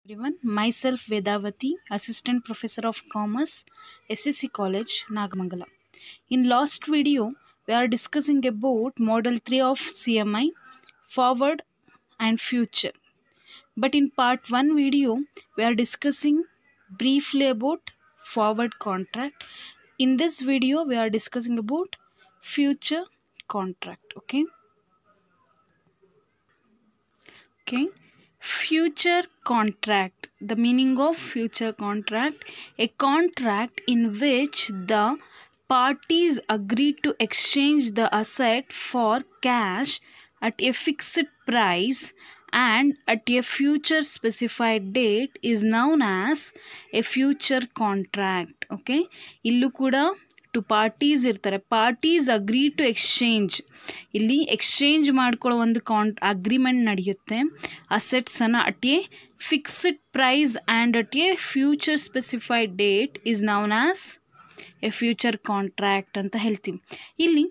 Everyone, myself Vedavati, Assistant Professor of Commerce, SSC College, Nagamangala. In last video, we are discussing about Model 3 of CMI, Forward and Future. But in part 1 video, we are discussing briefly about Forward contract. In this video, we are discussing about Future contract. Okay. Future contract. The meaning of future contract: a contract in which the parties agree to exchange the asset for cash at a fixed price and at a future specified date is known as a future contract. Okay, illu kuda two parties ಇರ್ತಾರೆ. Parties agree to exchange, ಇಲ್ಲಿ exchange ಮಾಡ್ಕೊಳ್ಳೋ ಒಂದು agreement ನಡೆಯುತ್ತೆ. ಅಸೆಟ್ಸನ್ನು at a fixed price and at a future specified date is known as a future contract ಅಂತ ಹೇಳ್ತೀವಿ. ಇಲ್ಲಿ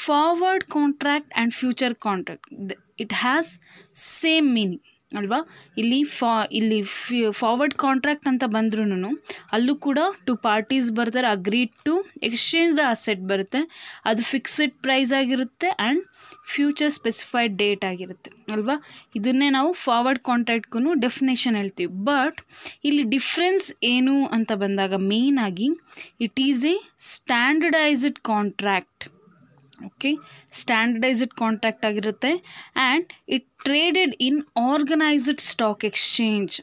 forward contract and future contract it has same meaning ಅಲ್ವಾ. ಇಲ್ಲಿ ಫಾರ್ವರ್ಡ್ ಕಾಂಟ್ರಾಕ್ಟ್ ಅಂತ ಬಂದ್ರೂ ಅಲ್ಲೂ ಕೂಡ ಟು ಪಾರ್ಟೀಸ್ ಬರ್ತಾರೆ, agree to exchange the asset ಬರುತ್ತೆ, ಅದು ಫಿಕ್ಸ್ಡ್ ಪ್ರೈಸ್ ಆಗಿರುತ್ತೆ ಆ್ಯಂಡ್ ಫ್ಯೂಚರ್ ಸ್ಪೆಸಿಫೈಡ್ ಡೇಟ್ ಆಗಿರುತ್ತೆ ಅಲ್ವಾ. ಇದನ್ನೇ ನಾವು ಫಾರ್ವರ್ಡ್ ಕಾಂಟ್ರಾಕ್ಟ್ಗೂ ಡೆಫಿನೇಷನ್ ಹೇಳ್ತೀವಿ. ಬಟ್ ಇಲ್ಲಿ ಡಿಫ್ರೆನ್ಸ್ ಏನು ಅಂತ ಬಂದಾಗ ಮೇಯ್ನಾಗಿ it is a standardised contract. Okay, standardised contract ಆಗಿರುತ್ತೆ and it traded in organised stock exchange.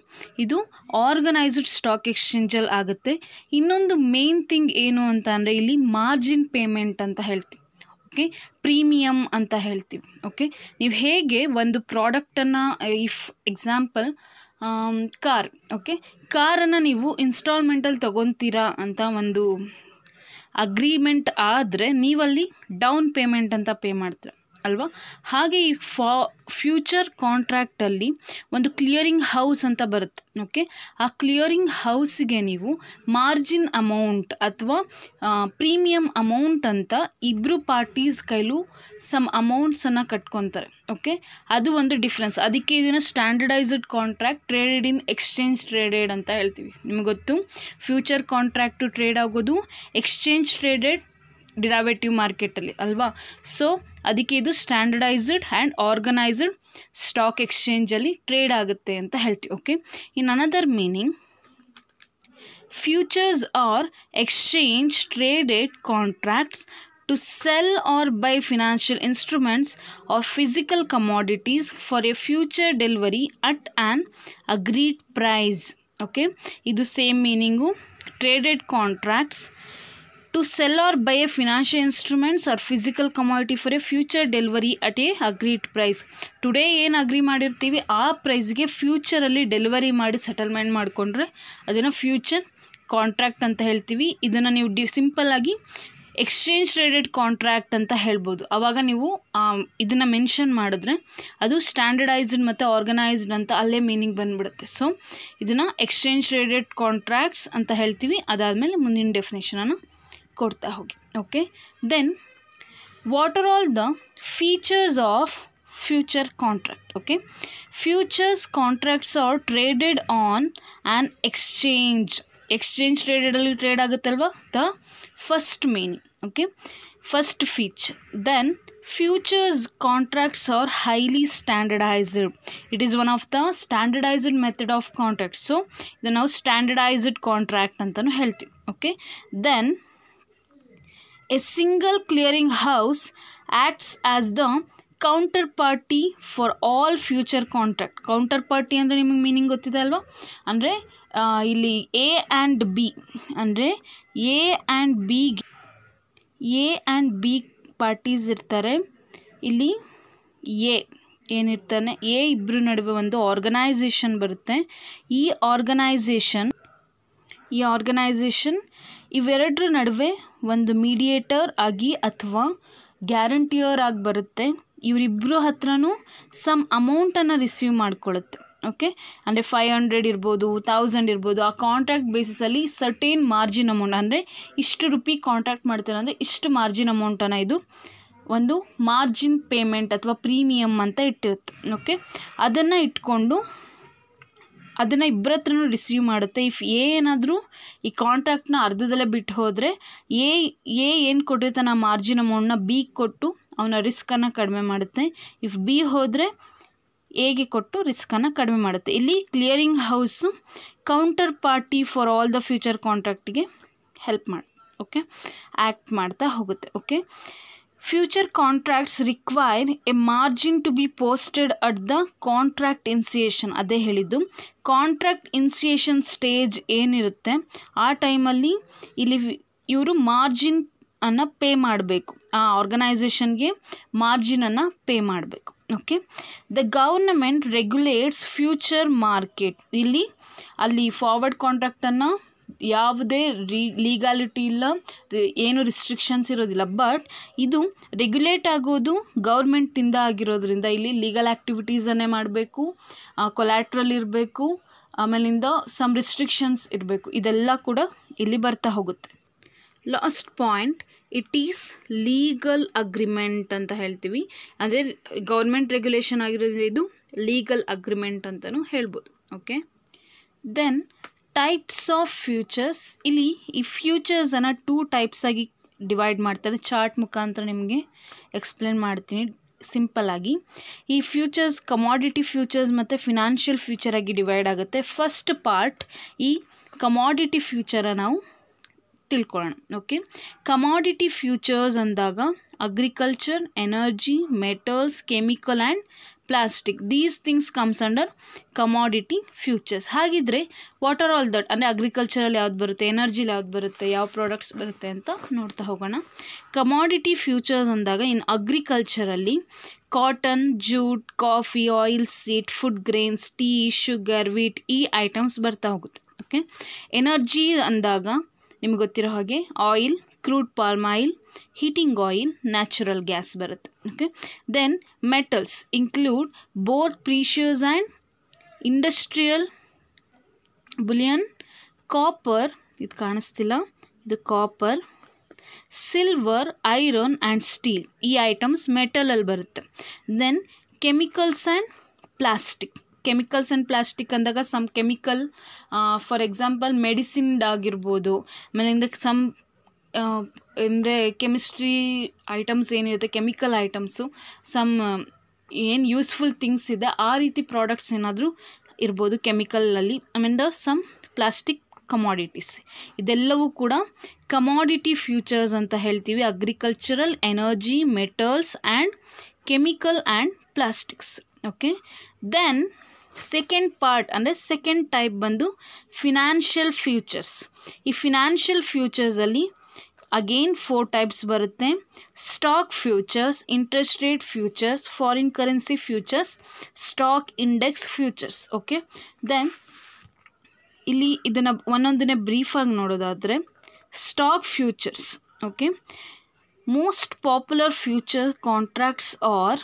ಇದು ಆರ್ಗನೈಸ್ಡ್ ಸ್ಟಾಕ್ ಎಕ್ಸ್ಚೇಂಜಲ್ಲಿ ಆಗುತ್ತೆ. ಇನ್ನೊಂದು ಮೇನ್ ಥಿಂಗ್ ಏನು ಅಂತ ಅಂದರೆ ಇಲ್ಲಿ ಮಾರ್ಜಿನ್ ಪೇಮೆಂಟ್ ಅಂತ ಹೇಳ್ತೀವಿ. ಓಕೆ, ಪ್ರೀಮಿಯಮ್ ಅಂತ ಹೇಳ್ತೀವಿ. ಓಕೆ, ನೀವು ಹೇಗೆ ಒಂದು ಪ್ರಾಡಕ್ಟನ್ನು, ಇಫ್ ಎಕ್ಸಾಂಪಲ್ ಕಾರ್, ಓಕೆ, ಕಾರನ್ನು ನೀವು ಇನ್ಸ್ಟಾಲ್ಮೆಂಟಲ್ಲಿ ತೊಗೊತೀರಾ ಅಂತ ಒಂದು ಅಗ್ರಿಮೆಂಟ್ ಆದರೆ ನೀವಲ್ಲಿ ಡೌನ್ ಪೇಮೆಂಟ್ ಅಂತ ಪೇ ಮಾಡ್ತೀರ ಅಲ್ವಾ. ಹಾಗೆ ಈ ಫ್ಯೂಚರ್ ಕಾಂಟ್ರಾಕ್ಟಲ್ಲಿ ಒಂದು ಕ್ಲಿಯರಿಂಗ್ ಹೌಸ್ ಅಂತ ಬರುತ್ತೆ. ಓಕೆ, ಆ ಕ್ಲಿಯರಿಂಗ್ ಹೌಸಿಗೆ ನೀವು ಮಾರ್ಜಿನ್ ಅಮೌಂಟ್ ಅಥವಾ ಪ್ರೀಮಿಯಮ್ ಅಮೌಂಟ್ ಅಂತ ಇಬ್ಬರು ಪಾರ್ಟೀಸ್ ಕೈಲೂ ಸಮ್ ಅಮೌಂಟ್ಸನ್ನು ಕಟ್ಕೊತಾರೆ. ಓಕೆ, ಅದು ಒಂದು ಡಿಫ್ರೆನ್ಸ್. ಅದಕ್ಕೆ ಇದನ್ನು standardised contract traded in exchange traded ಅಂತ ಹೇಳ್ತೀವಿ. ನಿಮಗೆ ಗೊತ್ತು, ಫ್ಯೂಚರ್ ಕಾಂಟ್ರಾಕ್ಟು ಟ್ರೇಡ್ ಆಗೋದು ಎಕ್ಸ್ಚೇಂಜ್ ಟ್ರೇಡೆಡ್ ಡಿರೈವೇಟಿವ್ ಮಾರ್ಕೆಟಲ್ಲಿ ಅಲ್ವಾ. ಸೊ ಅದಕ್ಕೆ ಇದು ಸ್ಟ್ಯಾಂಡರ್ಡೈಸ್ಡ್ ಆ್ಯಂಡ್ ಆರ್ಗನೈಸ್ಡ್ ಸ್ಟಾಕ್ ಎಕ್ಸ್ಚೇಂಜಲ್ಲಿ ಟ್ರೇಡ್ ಆಗುತ್ತೆ ಅಂತ ಹೇಳ್ತೀವಿ. Okay, in another meaning, futures are exchange traded contracts to sell or buy financial instruments or physical commodities for a future delivery at an agreed price. Okay, idu same meaning. Traded contracts to sell or buy a financial instruments or physical commodity for a future delivery at a agreed price. Today ಏನು agri ಮಾಡಿರ್ತೀವಿ ಆ ಪ್ರೈಸ್ಗೆ ಫ್ಯೂಚರಲ್ಲಿ delivery ಮಾಡಿ settlement ಮಾಡಿಕೊಂಡ್ರೆ ಅದನ್ನು future contract ಅಂತ ಹೇಳ್ತೀವಿ. ಇದನ್ನು ನೀವು ಸಿಂಪಲ್ಲಾಗಿ ಎಕ್ಸ್ಚೇಂಜ್ ಟ್ರೇಡೆಡ್ ಕಾಂಟ್ರಾಕ್ಟ್ ಅಂತ ಹೇಳ್ಬೋದು. ಆವಾಗ ನೀವು ಇದನ್ನು ಮೆನ್ಷನ್ ಮಾಡಿದ್ರೆ ಅದು ಸ್ಟ್ಯಾಂಡರ್ಡೈಸ್ಡ್ ಮತ್ತು ಆರ್ಗನೈಸ್ಡ್ ಅಂತ ಅಲ್ಲೇ ಮೀನಿಂಗ್ ಬಂದುಬಿಡುತ್ತೆ. ಸೊ ಇದನ್ನು ಎಕ್ಸ್ಚೇಂಜ್ ಟ್ರೇಡೆಡ್ ಕಾಂಟ್ರಾಕ್ಟ್ಸ್ ಅಂತ ಹೇಳ್ತೀವಿ. ಅದಾದಮೇಲೆ ಮುಂದಿನ ಡೆಫಿನೇಷನನ್ನು ಕೊಡ್ತಾ ಹೋಗಿ. Okay, then what are all the features of future contract? Okay, futures contracts are traded on an exchange ಟ್ರೇಡೆಡಲ್ಲಿ ಟ್ರೇಡ್ ಆಗುತ್ತಲ್ವ, the first meaning. Okay, first feature. Then futures contracts are highly standardized. It is one of the standardized method of contract. So ಇದು ನಾವು standardized contract ಅಂತಲೂ ಹೇಳ್ತೀವಿ. Okay, then a single clearing house acts as the counterparty for all future contract. counterparty ಅಂದರೆ ನಿಮಗೆ meaning ಗೊತ್ತಿದೆ ಅಲ್ವಾ. ಅಂದರೆ ಇಲ್ಲಿ ಎ ಆ್ಯಂಡ್ ಬಿ ಅಂದರೆ ಎ ಆ್ಯಂಡ್ ಬಿ ಪಾರ್ಟೀಸ್ ಇರ್ತಾರೆ. ಇಲ್ಲಿ ಎ ಏನಿರ್ತಾನೆ, ಎ ಇಬ್ಬರ ನಡುವೆ ಒಂದು ಆರ್ಗನೈಸೇಷನ್ ಬರುತ್ತೆ. ಈ ಆರ್ಗನೈಸೇಷನ್ ಇವೆರಡರ ನಡುವೆ ಒಂದು ಮೀಡಿಯೇಟರ್ ಆಗಿ ಅಥವಾ ಗ್ಯಾರಂಟಿಯರ್ ಆಗಿ ಬರುತ್ತೆ. ಇವರಿಬ್ಬರು ಹತ್ರನೂ ಸಮ್ ಅಮೌಂಟನ್ನು ರಿಸೀವ್ ಮಾಡ್ಕೊಳ್ಳುತ್ತೆ. ಓಕೆ, ಅಂದರೆ 500 ಇರ್ಬೋದು, 1000 ಇರ್ಬೋದು. ಆ ಕಾಂಟ್ರಾಕ್ಟ್ ಬೇಸಿಸಲ್ಲಿ ಸರ್ಟೇನ್ ಮಾರ್ಜಿನ್ ಅಮೌಂಟ್, ಅಂದರೆ ಇಷ್ಟು ರೂಪಾಯಿ ಕಾಂಟ್ರಾಕ್ಟ್ ಮಾಡ್ತಾರೆ ಅಂದರೆ ಇಷ್ಟು ಮಾರ್ಜಿನ್ ಅಮೌಂಟನ್ನು ಇದು ಒಂದು ಮಾರ್ಜಿನ್ ಪೇಮೆಂಟ್ ಅಥವಾ ಪ್ರೀಮಿಯಮ್ ಅಂತ ಇಟ್ಟಿರುತ್ತೆ. ಓಕೆ, ಅದನ್ನು ಇಟ್ಕೊಂಡು ಅದನ್ನು ಇಬ್ಬರ ಹತ್ರನೂ ರಿಸೀವ್ ಮಾಡುತ್ತೆ. ಇಫ್ ಎ ಏನಾದರೂ ಈ ಕಾಂಟ್ರಾಕ್ಟ್ನ ಅರ್ಧದಲ್ಲೇ ಬಿಟ್ಟು ಹೋದರೆ ಎ ಏನು ಕೊಟ್ಟಿರ್ತಾನೆ ಆ ಮಾರ್ಜಿನ್ ಅಮೌಂಟ್ನ ಬಿ ಕೊಟ್ಟು ಅವನ ರಿಸ್ಕನ್ನು ಕಡಿಮೆ ಮಾಡುತ್ತೆ. ಇಫ್ ಬಿ ಹೋದರೆ ಎಗೆ ಕೊಟ್ಟು ರಿಸ್ಕನ್ನು ಕಡಿಮೆ ಮಾಡುತ್ತೆ. ಇಲ್ಲಿ clearing house counter party for all the future ಕಾಂಟ್ರಾಕ್ಟಿಗೆ ಹೆಲ್ಪ್ ಮಾಡುತ್ತೆ. ಓಕೆ, ಆ್ಯಕ್ಟ್ ಮಾಡ್ತಾ ಹೋಗುತ್ತೆ. Okay, future contracts require a margin to be posted at the contract initiation. ಅದೇ ಹೇಳಿದ್ದು, ಕಾಂಟ್ರಾಕ್ಟ್ ಇನ್ಸಿಯೇಷನ್ ಸ್ಟೇಜ್ ಏನಿರುತ್ತೆ ಆ ಟೈಮಲ್ಲಿ ಇಲ್ಲಿ ಇವರು ಮಾರ್ಜಿನ್ ಅನ್ನು ಪೇ ಮಾಡಬೇಕು, ಆ ಆರ್ಗನೈಸೇಷನ್ಗೆ ಮಾರ್ಜಿನನ್ನು ಪೇ ಮಾಡಬೇಕು. Okay, the government regulates future market. ಅಲ್ಲಿ ಫಾರ್ವರ್ಡ್ ಕಾಂಟ್ರಾಕ್ಟನ್ನು ಯಾವುದೇ ಲೀಗಾಲಿಟಿ ಇಲ್ಲ, ಏನು ರಿಸ್ಟ್ರಿಕ್ಷನ್ಸ್ ಇರೋದಿಲ್ಲ. ಬಟ್ ಇದು ರೆಗ್ಯುಲೇಟ್ ಆಗೋದು ಗೌರ್ಮೆಂಟಿಂದ ಆಗಿರೋದ್ರಿಂದ ಇಲ್ಲಿ ಲೀಗಲ್ ಆ್ಯಕ್ಟಿವಿಟೀಸನ್ನೇ ಮಾಡಬೇಕು, ಕೊಲ್ಯಾಟ್ರಲ್ ಇರಬೇಕು, ಆಮೇಲಿಂದ ಸಮ್ ರಿಸ್ಟ್ರಿಕ್ಷನ್ಸ್ ಇರಬೇಕು. ಇದೆಲ್ಲ ಕೂಡ ಇಲ್ಲಿ ಬರ್ತಾ ಹೋಗುತ್ತೆ. Last point, it is legal agreement ಅಂತ ಹೇಳ್ತೀವಿ. ಅದೇ ಗೌರ್ಮೆಂಟ್ ರೆಗ್ಯುಲೇಷನ್ ಆಗಿರೋದ್ರಿಂದ ಇದು ಲೀಗಲ್ ಅಗ್ರಿಮೆಂಟ್ ಅಂತಲೂ ಹೇಳ್ಬೋದು. Okay, then types of futures. ಇಲ್ಲಿ ಈ ಫ್ಯೂಚರ್ಸನ್ನು 2 ಟೈಪ್ಸ್ ಆಗಿ ಡಿವೈಡ್ ಮಾಡ್ತಾರೆ. ಚಾರ್ಟ್ ಮುಖಾಂತರ ನಿಮಗೆ ಎಕ್ಸ್ಪ್ಲೇನ್ ಮಾಡ್ತೀನಿ ಸಿಂಪಲ್ಲಾಗಿ. ಈ ಫ್ಯೂಚರ್ಸ್ ಕಮಾಡಿಟಿ ಫ್ಯೂಚರ್ಸ್ ಮತ್ತು ಫಿನಾನ್ಷಿಯಲ್ ಫ್ಯೂಚರ್ ಆಗಿ ಡಿವೈಡ್ ಆಗುತ್ತೆ. ಫಸ್ಟ್ ಪಾರ್ಟ್ ಈ ಕಮಾಡಿಟಿ ಫ್ಯೂಚರ ನಾವು ತಿಳ್ಕೊಳ್ಳೋಣ. ಓಕೆ, ಕಮಾಡಿಟಿ ಫ್ಯೂಚರ್ಸ್ ಅಂದಾಗ agriculture, energy, metals, chemical and plastic, these things comes under commodity futures. ಹಾಗಿದ್ರೆ ವಾಟ್ ಆರ್ ಆಲ್ ದಟ್, ಅಂದರೆ ಅಗ್ರಿಕಲ್ಚರಲ್ಲಿ ಯಾವ್ದು ಬರುತ್ತೆ, ಎನರ್ಜಿಲಿ ಯಾವ್ದು ಬರುತ್ತೆ, ಯಾವ ಪ್ರಾಡಕ್ಟ್ಸ್ ಬರುತ್ತೆ ಅಂತ ನೋಡ್ತಾ ಹೋಗೋಣ. ಕಮಾಡಿಟಿ ಫ್ಯೂಚರ್ಸ್ ಅಂದಾಗ ಇನ್ ಅಗ್ರಿಕಲ್ಚರಲ್ಲಿ cotton, jute, coffee, oil seed, food grains, tea, sugar, wheat, ಈ ಐಟಮ್ಸ್ ಬರ್ತಾ ಹೋಗುತ್ತೆ. ಓಕೆ, ಎನರ್ಜಿ ಅಂದಾಗ ನಿಮ್ಗೆ ಗೊತ್ತಿರೋ ಹಾಗೆ oil, crude palm oil, heating oil, natural gas ಬರುತ್ತೆ. Okay, then metals include both precious and industrial bullion, copper, ಇದು ಕಾಣಿಸ್ತಿಲ್ಲ, ಇದು copper, silver, iron and steel, ಈ ಐಟಮ್ಸ್ ಮೆಟಲಲ್ಲಿ ಬರುತ್ತೆ. Then chemicals and plastic. Chemicals and plastic ಅಂದಾಗ some chemical, for example ಮೆಡಿಸಿನ್ಡ್ ಆಗಿರ್ಬೋದು, ಆಮೇಲಿಂದ ಸಮ್ ಅಂದರೆ ಕೆಮಿಸ್ಟ್ರಿ ಐಟಮ್ಸ್ ಏನಿರುತ್ತೆ, ಕೆಮಿಕಲ್ ಐಟಮ್ಸು, ಸಮ್ ಏನು ಯೂಸ್ಫುಲ್ ಥಿಂಗ್ಸ್ ಇದೆ ಆ ರೀತಿ ಪ್ರಾಡಕ್ಟ್ಸ್ ಏನಾದರೂ ಇರ್ಬೋದು ಕೆಮಿಕಲಲ್ಲಿ. ಆಮೇಲೆ ಸಮ್ ಪ್ಲಾಸ್ಟಿಕ್ ಕಮಾಡಿಟೀಸ್, ಇದೆಲ್ಲವೂ ಕೂಡ ಕಮಾಡಿಟಿ ಫ್ಯೂಚರ್ಸ್ ಅಂತ ಹೇಳ್ತೀವಿ. Agricultural, energy, metals and chemical and plastics. Okay, then second part ಅಂದರೆ ಸೆಕೆಂಡ್ ಟೈಪ್ ಬಂದು ಫಿನಾನ್ಷಿಯಲ್ ಫ್ಯೂಚರ್ಸ್. ಈ ಫಿನಾನ್ಷಿಯಲ್ ಫ್ಯೂಚರ್ಸಲ್ಲಿ ಅಗೇನ್ 4 ಟೈಪ್ಸ್ ಬರುತ್ತೆ. Stock futures, interest rate futures, foreign currency futures, stock index futures. Okay, then ಇಲ್ಲಿ ಇದನ್ನು ಒಂದೊಂದನ್ನೇ ಬ್ರೀಫಾಗಿ ನೋಡೋದಾದರೆ stock futures. Okay, most popular future contracts are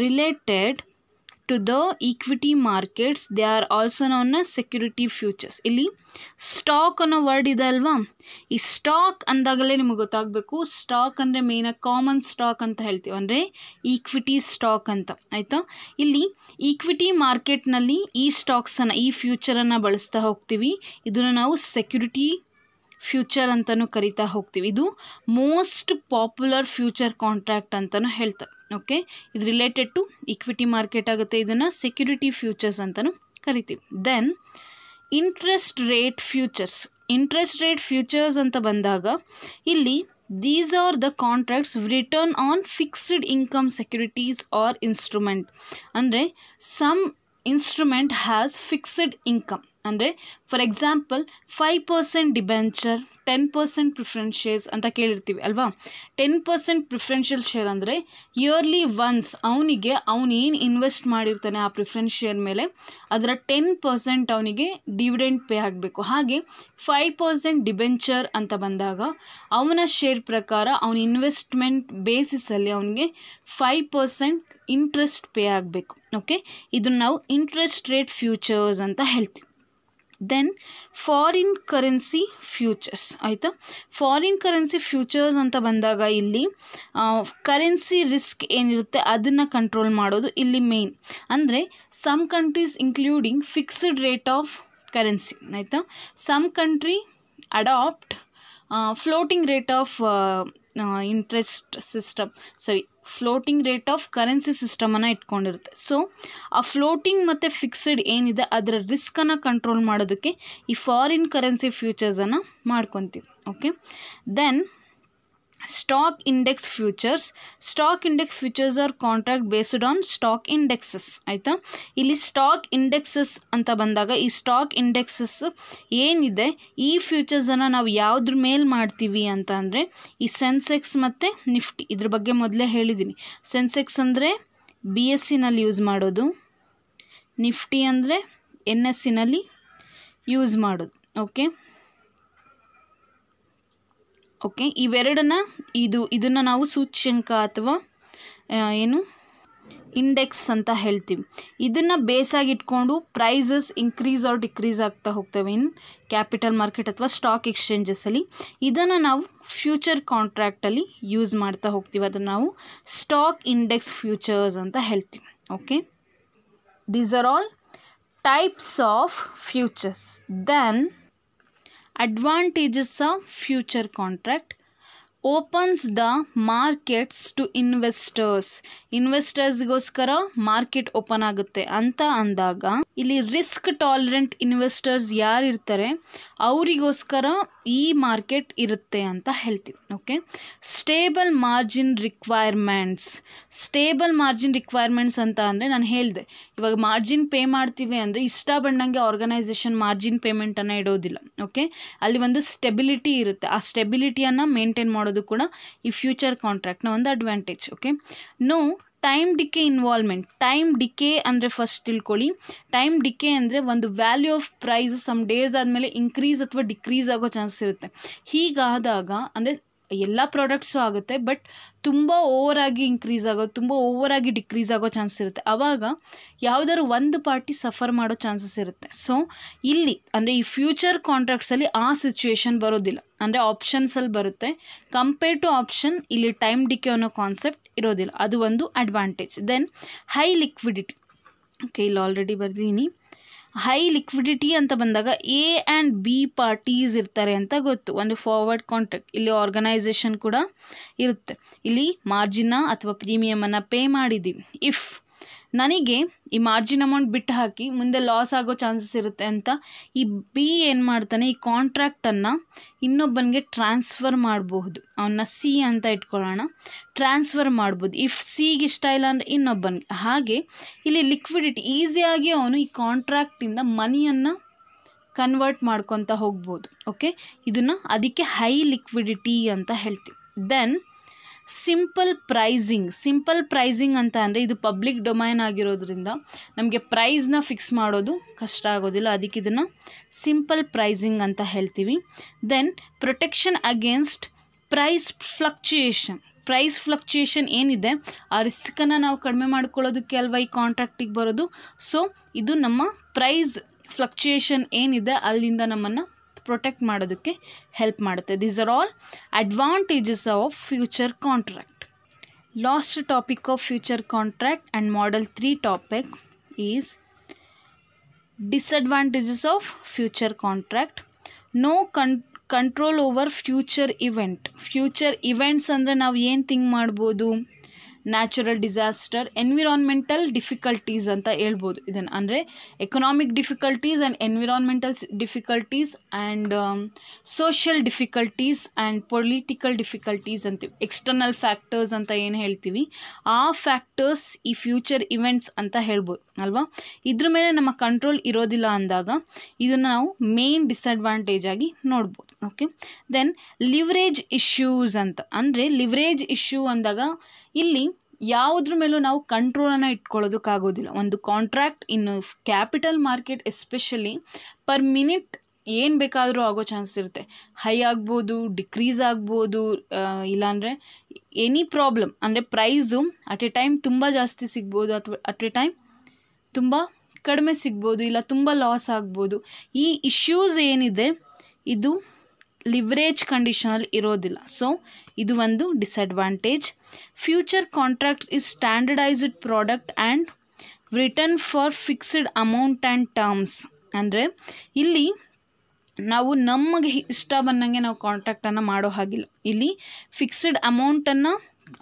related to the equity markets. They are also known as security futures. ಇಲ್ಲಿ stock ಅನ್ನೋ word ಇದೆ ಅಲ್ವಾ, ಈ ಸ್ಟಾಕ್ ಅಂದಾಗಲೇ ನಿಮಗೆ ಗೊತ್ತಾಗಬೇಕು. ಸ್ಟಾಕ್ ಅಂದರೆ ಮೇಯ್ನಾಗಿ ಕಾಮನ್ ಸ್ಟಾಕ್ ಅಂತ ಹೇಳ್ತೀವಿ, ಅಂದರೆ ಈಕ್ವಿಟಿ ಸ್ಟಾಕ್ ಅಂತ, ಆಯಿತಾ. ಇಲ್ಲಿ ಈಕ್ವಿಟಿ ಮಾರ್ಕೆಟ್ನಲ್ಲಿ ಈ ಸ್ಟಾಕ್ಸನ್ನು, ಈ ಫ್ಯೂಚರನ್ನು ಬಳಸ್ತಾ ಹೋಗ್ತೀವಿ. ಇದನ್ನು ನಾವು ಸೆಕ್ಯೂರಿಟಿ ಫ್ಯೂಚರ್ ಅಂತಲೂ ಕರಿತಾ ಹೋಗ್ತೀವಿ. ಇದು ಮೋಸ್ಟ್ ಪಾಪ್ಯುಲರ್ ಫ್ಯೂಚರ್ ಕಾಂಟ್ರಾಕ್ಟ್ ಅಂತಲೂ ಹೇಳ್ತಾರೆ. ಓಕೆ, ಇದು ರಿಲೇಟೆಡ್ ಟು ಈಕ್ವಿಟಿ ಮಾರ್ಕೆಟ್ ಆಗುತ್ತೆ. ಇದನ್ನು ಸೆಕ್ಯೂರಿಟಿ ಫ್ಯೂಚರ್ಸ್ ಅಂತಲೂ ಕರಿತೀವಿ. Then interest rate futures. Interest rate futures ಅಂತ ಬಂದಾಗ ಇಲ್ಲಿ these are the contracts return on fixed income securities or instrument. ಅಂದರೆ some instrument has fixed income, ಅಂದರೆ for example 5% debenture, 10% preference shares ಅಂತ ಕೇಳಿರ್ತೀವಿ ಅಲ್ವಾ. 10% ಪ್ರಿಫರೆನ್ಷಿಯಲ್ ಶೇರ್ ಅಂದರೆ ಇಯರ್ಲಿ ಒನ್ಸ್ ಅವನೇನು ಇನ್ವೆಸ್ಟ್ ಮಾಡಿರ್ತಾನೆ ಆ ಪ್ರಿಫರೆನ್ಸ್ ಶೇರ್ ಮೇಲೆ ಅದರ 10% ಅವನಿಗೆ ಡಿವಿಡೆಂಡ್ ಪೇ ಆಗಬೇಕು. ಹಾಗೆ 5% ಡಿಬೆಂಚರ್ ಅಂತ ಬಂದಾಗ ಅವನ ಶೇರ್ ಪ್ರಕಾರ ಅವನ ಇನ್ವೆಸ್ಟ್ಮೆಂಟ್ ಬೇಸಿಸಲ್ಲಿ ಅವನಿಗೆ 5% ಇಂಟ್ರೆಸ್ಟ್ ಪೇ ಆಗಬೇಕು. ಓಕೆ, ಇದನ್ನು ನಾವು ಇಂಟ್ರೆಸ್ಟ್ ರೇಟ್ ಫ್ಯೂಚರ್ಸ್ ಅಂತ ಹೇಳ್ತೀವಿ. ದೆನ್ ಫಾರಿನ್ ಕರೆನ್ಸಿ ಫ್ಯೂಚರ್ಸ್ ಆಯಿತಾ. ಫಾರಿನ್ ಕರೆನ್ಸಿ ಫ್ಯೂಚರ್ಸ್ ಅಂತ ಬಂದಾಗ ಇಲ್ಲಿ ಕರೆನ್ಸಿ ರಿಸ್ಕ್ ಏನಿರುತ್ತೆ ಅದನ್ನು ಕಂಟ್ರೋಲ್ ಮಾಡೋದು ಇಲ್ಲಿ ಮೇನ್. ಅಂದರೆ some countries including fixed rate of currency ಆಯಿತಾ. Some country adopt floating rate of interest system floating rate of currency ಸಿಸ್ಟಮನ್ನು ಇಟ್ಕೊಂಡಿರುತ್ತೆ. ಸೊ ಆ ಫ್ಲೋಟಿಂಗ್ ಮತ್ತು ಫಿಕ್ಸ್ಡ್ ಏನಿದೆ ಅದರ ರಿಸ್ಕನ್ನು ಕಂಟ್ರೋಲ್ ಮಾಡೋದಕ್ಕೆ ಈ ಫಾರಿನ್ ಕರೆನ್ಸಿ ಫ್ಯೂಚರ್ಸನ್ನು ಮಾಡ್ಕೊತೀವಿ. Okay, then stock index futures. Stock index futures are contract based on stock indexes ಆಯಿತಾ. ಇಲ್ಲಿ ಸ್ಟಾಕ್ ಇಂಡೆಕ್ಸಸ್ ಅಂತ ಬಂದಾಗ ಈ ಸ್ಟಾಕ್ ಇಂಡೆಕ್ಸಸ್ ಏನಿದೆ ಈ ಫ್ಯೂಚರ್ಸನ್ನು ನಾವು ಯಾವುದ್ರ ಮೇಲೆ ಮಾಡ್ತೀವಿ ಅಂತ ಅಂದರೆ ಈ ಸೆನ್ಸೆಕ್ಸ್ ಮತ್ತು ನಿಫ್ಟಿ. ಇದ್ರ ಬಗ್ಗೆ ಮೊದಲೇ ಹೇಳಿದ್ದೀನಿ. ಸೆನ್ಸೆಕ್ಸ್ ಅಂದರೆ BSEನಲ್ಲಿ ಯೂಸ್ ಮಾಡೋದು, ನಿಫ್ಟಿ ಅಂದರೆ NSEನಲ್ಲಿ ಯೂಸ್ ಮಾಡೋದು. ಓಕೆ, ಇವೆರಡನ್ನ ಇದನ್ನು ನಾವು ಸೂಚ್ಯಂಕ ಅಥವಾ ಇಂಡೆಕ್ಸ್ ಅಂತ ಹೇಳ್ತೀವಿ. ಇದನ್ನು ಬೇಸಾಗಿ ಇಟ್ಕೊಂಡು ಪ್ರೈಸಸ್ ಇನ್ಕ್ರೀಸ್ ಆರ್ ಡಿಕ್ರೀಸ್ ಆಗ್ತಾ ಹೋಗ್ತವೆ ಇನ್ ಕ್ಯಾಪಿಟಲ್ ಮಾರ್ಕೆಟ್ ಅಥವಾ ಸ್ಟಾಕ್ ಎಕ್ಸ್ಚೇಂಜಸಲ್ಲಿ. ಇದನ್ನು ನಾವು ಫ್ಯೂಚರ್ ಕಾಂಟ್ರಾಕ್ಟಲ್ಲಿ ಯೂಸ್ ಮಾಡ್ತಾ ಹೋಗ್ತೀವಿ. ಅದನ್ನು ನಾವು ಸ್ಟಾಕ್ ಇಂಡೆಕ್ಸ್ ಫ್ಯೂಚರ್ಸ್ ಅಂತ ಹೇಳ್ತೀವಿ. Okay, these are all types of futures. Then advantages of future contract opens the markets to investors. ಇನ್ವೆಸ್ಟರ್ಸ್ಗೋಸ್ಕರ ಮಾರ್ಕೆಟ್ ಓಪನ್ ಆಗುತ್ತೆ ಅಂತ ಅಂದಾಗ ಇಲ್ಲಿ ರಿಸ್ಕ್ ಟಾಲರೆಂಟ್ ಇನ್ವೆಸ್ಟರ್ಸ್ ಯಾರು ಇರ್ತಾರೆ ಅವರಿಗೋಸ್ಕರ ಈ ಮಾರ್ಕೆಟ್ ಇರುತ್ತೆ ಅಂತ ಹೇಳ್ತೀವಿ. Okay, stable margin requirements. Stable margin requirements ಅಂತ ಅಂದರೆ ನಾನು ಹೇಳಿದೆ, ಇವಾಗ ಮಾರ್ಜಿನ್ ಪೇ ಮಾಡ್ತೀವಿ ಅಂದರೆ ಇಷ್ಟ ಬಂದಂಗೆ ಆರ್ಗನೈಸೇಷನ್ ಮಾರ್ಜಿನ್ ಪೇಮೆಂಟನ್ನು ಇಡೋದಿಲ್ಲ. ಓಕೆ, ಅಲ್ಲಿ ಒಂದು ಸ್ಟೆಬಿಲಿಟಿ ಇರುತ್ತೆ. ಆ ಸ್ಟೆಬಿಲಿಟಿಯನ್ನು ಮೇಂಟೈನ್ ಮಾಡೋದು ಕೂಡ ಈ ಫ್ಯೂಚರ್ ಕಾಂಟ್ರಾಕ್ಟ್ನ ಒಂದು advantage. Okay, no time decay involvement. Time decay ಅಂದರೆ ಫಸ್ಟ್ ತಿಳ್ಕೊಳ್ಳಿ. ಟೈಮ್ ಡಿಕೆ ಅಂದರೆ ಒಂದು value of price some days ಆದಮೇಲೆ ಇನ್ಕ್ರೀಸ್ ಅಥವಾ ಡಿಕ್ರೀಸ್ ಆಗೋ ಚಾನ್ಸಸ್ ಇರುತ್ತೆ. ಹೀಗಾದಾಗ ಅಂದರೆ ಎಲ್ಲ ಪ್ರಾಡಕ್ಟ್ಸು ಆಗುತ್ತೆ, ಬಟ್ ತುಂಬ ಓವರಾಗಿ ಇನ್ಕ್ರೀಸ್ ಆಗೋದು, ತುಂಬ ಓವರಾಗಿ ಡಿಕ್ರೀಸ್ ಆಗೋ ಚಾನ್ಸಸ್ ಇರುತ್ತೆ. ಆವಾಗ ಯಾವುದಾದ್ರು ಒಂದು ಪಾರ್ಟಿ ಸಫರ್ ಮಾಡೋ ಚಾನ್ಸಸ್ ಇರುತ್ತೆ. ಸೊ ಇಲ್ಲಿ ಅಂದರೆ ಈ ಫ್ಯೂಚರ್ ಕಾಂಟ್ರಾಕ್ಟ್ಸಲ್ಲಿ ಆ ಸಿಚುವೇಶನ್ ಬರೋದಿಲ್ಲ. ಅಂದರೆ ಆಪ್ಷನ್ಸಲ್ಲಿ ಬರುತ್ತೆ. ಕಂಪೇರ್ ಟು ಆಪ್ಷನ್ ಇಲ್ಲಿ ಟೈಮ್ ಡಿಕೆ ಅನ್ನೋ ಕಾನ್ಸೆಪ್ಟ್ ಇರೋದಿಲ್ಲ. ಅದು ಒಂದು advantage. Then high liquidity. Okay, ಇಲ್ಲಿ ಆಲ್ರೆಡಿ ಬರ್ತೀನಿ. ಹೈ ಲಿಕ್ವಿಡಿಟಿ ಅಂತ ಬಂದಾಗ A ಆ್ಯಂಡ್ B ಪಾರ್ಟೀಸ್ ಇರ್ತಾರೆ ಅಂತ ಗೊತ್ತು. ಒಂದು ಫಾರ್ವರ್ಡ್ ಕಾಂಟ್ರಾಕ್ಟ್, ಇಲ್ಲಿ ಆರ್ಗನೈಸೇಷನ್ ಕೂಡ ಇರುತ್ತೆ. ಇಲ್ಲಿ ಮಾರ್ಜಿನ ಅಥವಾ ಪ್ರೀಮಿಯಮನ್ನು ಪೇ ಮಾಡಿದ್ದೀವಿ. ಇಫ್ ನನಗೆ ಈ ಮಾರ್ಜಿನ್ ಅಮೌಂಟ್ ಬಿಟ್ಟು ಹಾಕಿ ಮುಂದೆ ಲಾಸ್ ಆಗೋ ಚಾನ್ಸಸ್ ಇರುತ್ತೆ ಅಂತ ಈ B ಏನು ಮಾಡ್ತಾನೆ, ಈ ಕಾಂಟ್ರಾಕ್ಟನ್ನು ಇನ್ನೊಬ್ಬನಿಗೆ ಟ್ರಾನ್ಸ್ಫರ್ ಮಾಡಬಹುದು. ಅವನ್ನ C ಅಂತ ಇಟ್ಕೊಳ್ಳೋಣ, ಟ್ರಾನ್ಸ್ಫರ್ ಮಾಡ್ಬೋದು. ಇಫ್ Cಗೆ ಇಷ್ಟ ಇಲ್ಲ ಅಂದರೆ ಇನ್ನೊಬ್ಬನಿಗೆ. ಹಾಗೆ ಇಲ್ಲಿ ಲಿಕ್ವಿಡಿಟಿ ಈಸಿಯಾಗಿ ಅವನು ಈ ಕಾಂಟ್ರಾಕ್ಟಿಂದ ಮನಿಯನ್ನು ಕನ್ವರ್ಟ್ ಮಾಡ್ಕೊತ ಹೋಗ್ಬೋದು. ಓಕೆ, ಇದನ್ನು ಅದಕ್ಕೆ ಹೈ ಲಿಕ್ವಿಡಿಟಿ ಅಂತ ಹೇಳ್ತೀವಿ. Then simple pricing. Simple pricing ಅಂತ ಅಂದರೆ ಇದು ಪಬ್ಲಿಕ್ ಡೊಮೈನ್ ಆಗಿರೋದ್ರಿಂದ ನಮಗೆ ಪ್ರೈಸ್ನ ಫಿಕ್ಸ್ ಮಾಡೋದು ಕಷ್ಟ ಆಗೋದಿಲ್ಲ. ಅದಕ್ಕೆ ಇದನ್ನು ಸಿಂಪಲ್ ಪ್ರೈಸಿಂಗ್ ಅಂತ ಹೇಳ್ತೀವಿ. Then protection against price fluctuation. Price fluctuation ಏನಿದೆ ಆ ರಿಸ್ಕನ್ನು ನಾವು ಕಡಿಮೆ ಮಾಡ್ಕೊಳ್ಳೋದಕ್ಕೆ ಅಲ್ವಾ ಈ ಕಾಂಟ್ರಾಕ್ಟಿಗೆ ಬರೋದು. ಸೊ ಇದು ನಮ್ಮ ಪ್ರೈಸ್ ಫ್ಲಕ್ಚುಯೇಷನ್ ಏನಿದೆ ಅಲ್ಲಿಂದ ನಮ್ಮನ್ನು ಪ್ರೊಟೆಕ್ಟ್ ಮಾಡೋದಕ್ಕೆ ಹೆಲ್ಪ್ ಮಾಡುತ್ತೆ. These are all advantages of future contract. Last topic of future contract and model 3 topic is disadvantages of future contract. No control over future event. Future events ಅಂದರೆ ನಾವು ಏನು think ಮಾಡ್ಬೋದು, natural disaster, environmental difficulties ಅಂತ ಹೇಳ್ಬೋದು ಇದನ್ನು. ಅಂದರೆ economic difficulties and environmental difficulties and social difficulties and political difficulties ಅಂತೀವಿ. External factors ಅಂತ ಏನು ಹೇಳ್ತೀವಿ ಆ ಫ್ಯಾಕ್ಟರ್ಸ್ ಈ ಫ್ಯೂಚರ್ ಇವೆಂಟ್ಸ್ ಅಂತ ಹೇಳ್ಬೋದು ಅಲ್ವಾ. ಇದ್ರ ಮೇಲೆ ನಮ್ಮ ಕಂಟ್ರೋಲ್ ಇರೋದಿಲ್ಲ ಅಂದಾಗ ಇದನ್ನು ನಾವು ಮೇನ್ ಡಿಸ್ಅಡ್ವಾಂಟೇಜ್ ಆಗಿ ನೋಡ್ಬೋದು. ಓಕೆ, ದೆನ್ ಲಿವ್ರೇಜ್ ಇಶ್ಯೂಸ್ ಅಂತ ಅಂದರೆ ಲಿವ್ರೇಜ್ ಇಶ್ಯೂ ಅಂದಾಗ ಇಲ್ಲಿ ಯಾವುದ್ರ ಮೇಲೂ ನಾವು ಕಂಟ್ರೋಲನ್ನು ಇಟ್ಕೊಳ್ಳೋದಕ್ಕಾಗೋದಿಲ್ಲ. ಒಂದು ಕಾಂಟ್ರಾಕ್ಟ್ ಇನ್ನು capital market especially per minute ಏನು ಬೇಕಾದರೂ ಆಗೋ ಚಾನ್ಸ್ ಇರುತ್ತೆ. ಹೈ ಆಗ್ಬೋದು, ಡಿಕ್ರೀಸ್ ಆಗ್ಬೋದು, ಇಲ್ಲಾಂದರೆ ಎನಿ ಪ್ರಾಬ್ಲಮ್. ಅಂದರೆ ಪ್ರೈಸು ಅಟ್ ಎ ಟೈಮ್ ತುಂಬ ಜಾಸ್ತಿ ಸಿಗ್ಬೋದು ಅಥವಾ ಅಟ್ ಎ ಟೈಮ್ ತುಂಬ ಕಡಿಮೆ ಸಿಗ್ಬೋದು, ಇಲ್ಲ ತುಂಬ ಲಾಸ್ ಆಗ್ಬೋದು. ಈ ಇಶ್ಯೂಸ್ ಏನಿದೆ ಇದು ಲಿವ್ರೇಜ್ ಕಂಡೀಷನಲ್ಲಿ ಇರೋದಿಲ್ಲ. ಸೊ ಇದು ಒಂದು disadvantage. Future contract is standardised product and return for fixed amount and terms. ಅಂದರೆ ಇಲ್ಲಿ ನಾವು ನಮಗೆ ಇಷ್ಟ ಬಂದಂಗೆ ನಾವು ಕಾಂಟ್ರಾಕ್ಟನ್ನು ಮಾಡೋ ಹಾಗಿಲ್ಲ. ಇಲ್ಲಿ ಫಿಕ್ಸ್ಡ್ ಅಮೌಂಟನ್ನು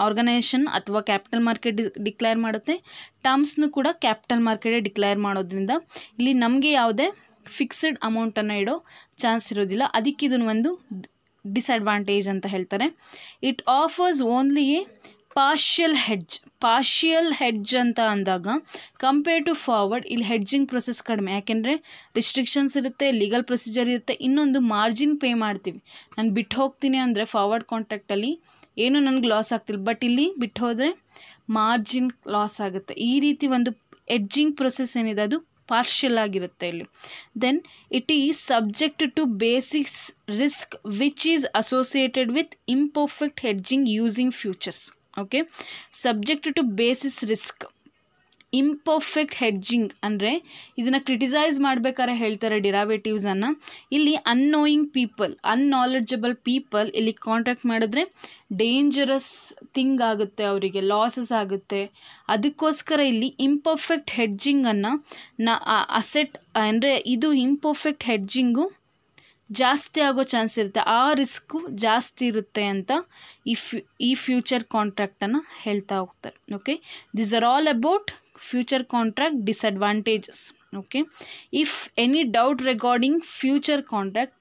ಆರ್ಗನೈಸೇಷನ್ ಅಥವಾ ಕ್ಯಾಪಿಟಲ್ ಮಾರ್ಕೆಟ್ ಡಿಕ್ಲೇರ್ ಮಾಡುತ್ತೆ, ಟರ್ಮ್ಸ್ನು ಕೂಡ ಕ್ಯಾಪಿಟಲ್ ಮಾರ್ಕೆಟೇ ಡಿಕ್ಲೇರ್ ಮಾಡೋದ್ರಿಂದ ಇಲ್ಲಿ ನಮಗೆ ಯಾವುದೇ ಫಿಕ್ಸ್ಡ್ ಅಮೌಂಟನ್ನು ಇಡೋ ಚಾನ್ಸ್ ಇರೋದಿಲ್ಲ. ಅದಕ್ಕೆ ಇದನ್ನು ಒಂದು ಡಿಸಡ್ವಾಂಟೇಜ್ ಅಂತ ಹೇಳ್ತಾರೆ. It offers only A partial hedge ಅಂತ ಅಂದಾಗ ಕಂಪೇರ್ ಟು ಫಾರ್ವರ್ಡ್ ಇಲ್ಲಿ ಹೆಡ್ಜಿಂಗ್ ಪ್ರೊಸೆಸ್ ಕಡಿಮೆ, ಯಾಕೆಂದರೆ ರಿಸ್ಟ್ರಿಕ್ಷನ್ಸ್ ಇರುತ್ತೆ, ಲೀಗಲ್ ಪ್ರೊಸೀಜರ್ ಇರುತ್ತೆ, ಇನ್ನೊಂದು ಮಾರ್ಜಿನ್ ಪೇ ಮಾಡ್ತೀವಿ. ನಾನು ಬಿಟ್ಟು ಹೋಗ್ತೀನಿ ಅಂದರೆ ಫಾರ್ವರ್ಡ್ ಕಾಂಟ್ರಾಕ್ಟಲ್ಲಿ ಏನು ನನಗೆ ಲಾಸ್ ಆಗ್ತಿಲ್ಲ, ಬಟ್ ಇಲ್ಲಿ ಬಿಟ್ಟು ಹೋದರೆ ಮಾರ್ಜಿನ್ ಲಾಸ್ ಆಗುತ್ತೆ. ಈ ರೀತಿ ಒಂದು ಹೆಡ್ಜಿಂಗ್ ಪ್ರೊಸೆಸ್ ಏನಿದೆ ಅದು ಪಾರ್ಷಿಯಲ್ ಆಗಿರುತ್ತೆ ಇಲ್ಲಿ. Then it is subject to basic risk which is associated with imperfect hedging using futures. Okay, subject to basis risk. Imperfect hedging ಅಂದರೆ ಇದನ್ನು ಕ್ರಿಟಿಸೈಸ್ ಮಾಡಬೇಕಾದ್ರೆ ಹೇಳ್ತಾರೆ ಡಿರೈವೇಟಿವ್ಸನ್ನು. ಇಲ್ಲಿ ಅನ್ನಾಲೆಡ್ಜಬಲ್ ಪೀಪಲ್ ಇಲ್ಲಿ ಕಾಂಟ್ಯಾಕ್ಟ್ ಮಾಡಿದ್ರೆ ಡೇಂಜರಸ್ ಥಿಂಗ್ ಆಗುತ್ತೆ, ಅವರಿಗೆ ಲಾಸಸ್ ಆಗುತ್ತೆ. ಅದಕ್ಕೋಸ್ಕರ ಇಲ್ಲಿ ಇಂಪರ್ಫೆಕ್ಟ್ ಹೆಡ್ಜಿಂಗನ್ನು ಅಸೆಟ್ ಅಂದರೆ ಇದು ಇಂಪರ್ಫೆಕ್ಟ್ ಹೆಡ್ಜಿಂಗು ಜಾಸ್ತಿ ಆಗೋ ಚಾನ್ಸ್ ಇರುತ್ತೆ, ಆ ರಿಸ್ಕು ಜಾಸ್ತಿ ಇರುತ್ತೆ ಅಂತ ಈ ಫ್ಯೂಚರ್ ಕಾಂಟ್ರಾಕ್ಟನ್ನು ಹೇಳ್ತಾ ಹೋಗ್ತಾರೆ. Okay, this are all about future contract disadvantages. Okay, if any doubt regarding future contract,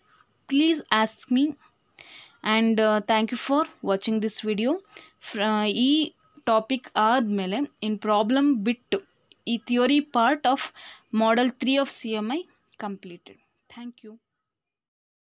please ask me. And thank you for watching this video. ಈ ಟಾಪಿಕ್ ಆದಮೇಲೆ ಇನ್ ಪ್ರಾಬ್ಲಮ್ ಬಿಟ್ಟು ಈ theory part of Model 3 of CMI completed. Thank you.